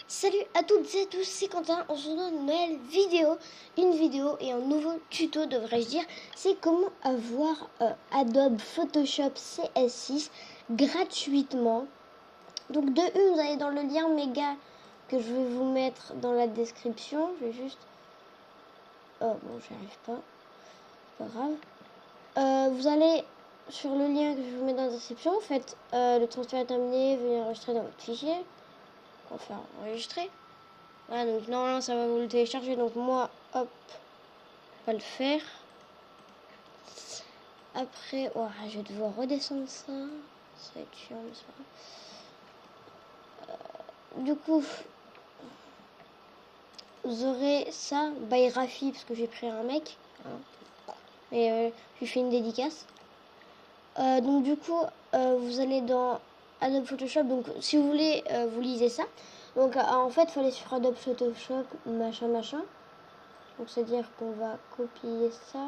Salut à toutes et à tous, c'est Quentin. On se retrouve dans une nouvelle vidéo, et un nouveau tuto devrais-je dire. C'est comment avoir Adobe Photoshop CS6 gratuitement. Donc de une, vous allez dans le lien méga que je vais vous mettre dans la description. Je vais juste... Oh bon, j'y arrive pas. C'est pas grave. Vous allez sur le lien que je vous mets dans la description. Vous faites le transfert est terminé, veuillez enregistrer dans votre fichier. On va faire enregistrer. Voilà, donc normalement ça va vous le télécharger. Donc moi, hop, on va le faire. Après, oh, je vais devoir redescendre ça. Ça va être chiant, mais c'est pas grave. Du coup, vous aurez ça, by Rafi, parce que j'ai pris un mec. Hein. Et je lui fais une dédicace. Donc du coup, vous allez dans Adobe Photoshop. Donc si vous voulez, vous lisez ça. Donc en fait, il faut aller sur Adobe Photoshop, machin. Donc c'est-à-dire qu'on va copier ça.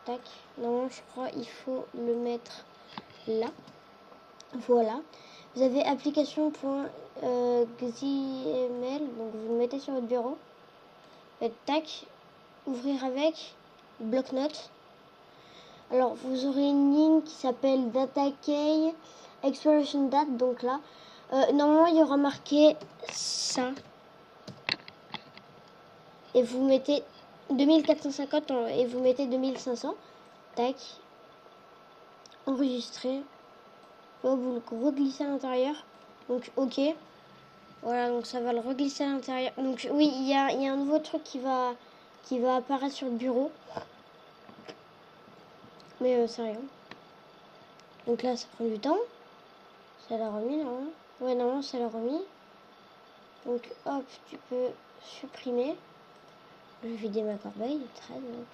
Tac. Normalement, je crois il faut le mettre là. Voilà. Vous avez application.xml. Donc vous le mettez sur votre bureau. Faites tac. Ouvrir avec bloc-notes. Alors, vous aurez une ligne qui s'appelle Data Key Expiration Date. Donc là, normalement, il y aura marqué ça. Et vous mettez 2450 et vous mettez 2500. Tac. Enregistrer. Là, vous le reglissez à l'intérieur. Donc, OK. Voilà, donc ça va le reglisser à l'intérieur. Donc, oui, il y a un nouveau truc qui va apparaître sur le bureau. Mais c'est rien. Donc là, ça prend du temps. Ça l'a remis, normalement. Ouais, normalement, ça l'a remis. Donc, hop, tu peux supprimer. Je vais vider ma corbeille. Très bien.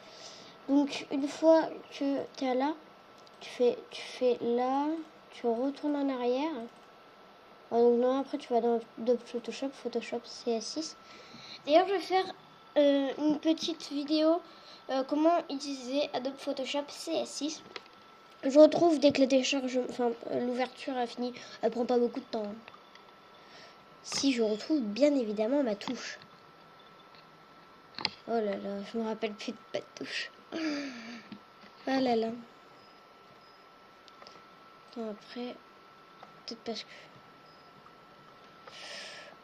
Donc, une fois que tu es là, tu fais là. Tu retournes en arrière. Donc, non, après, tu vas dans Photoshop CS6. D'ailleurs, je vais faire une petite vidéo comment utiliser Adobe Photoshop CS6. Je retrouve dès que l'ouverture a fini. Elle prend pas beaucoup de temps. Si je retrouve bien évidemment ma touche. Oh là là, je me rappelle plus de pas de touche. Ah là là. Attends, après, peut-être parce que...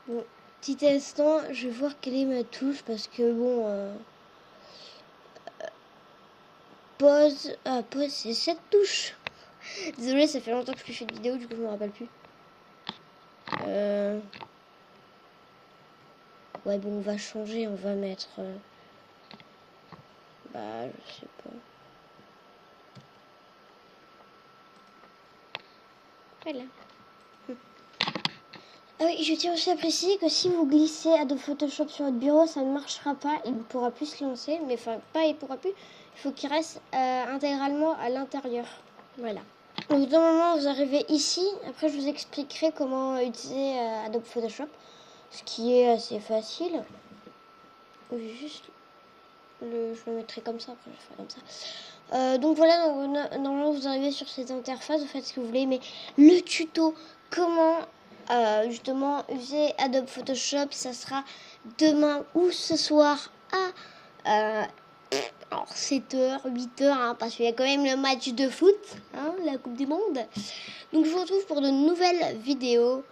Bon, petit instant, je vais voir quelle est ma touche parce que bon... Pause. Ah, pause, c'est cette touche. Désolée, ça fait longtemps que je fais de vidéo, du coup je me rappelle plus. Ouais, bon, on va changer, on va mettre... Bah, je sais pas. Voilà. Ah oui, je tiens aussi à préciser que si vous glissez Adobe Photoshop sur votre bureau, ça ne marchera pas. Il ne pourra plus se lancer. Mais enfin, pas il pourra plus. Il faut qu'il reste intégralement à l'intérieur. Voilà. Donc, normalement, vous arrivez ici. Après, je vous expliquerai comment utiliser Adobe Photoshop. Ce qui est assez facile. Juste... je le mettrai comme ça. Après, je ferai comme ça. Donc voilà, normalement, vous arrivez sur cette interface. Vous faites ce que vous voulez. Mais le tuto, comment... justement user Adobe Photoshop, ça sera demain ou ce soir à 7h, 8h, hein, parce qu'il y a quand même le match de foot, hein, la Coupe du Monde. Donc je vous retrouve pour de nouvelles vidéos.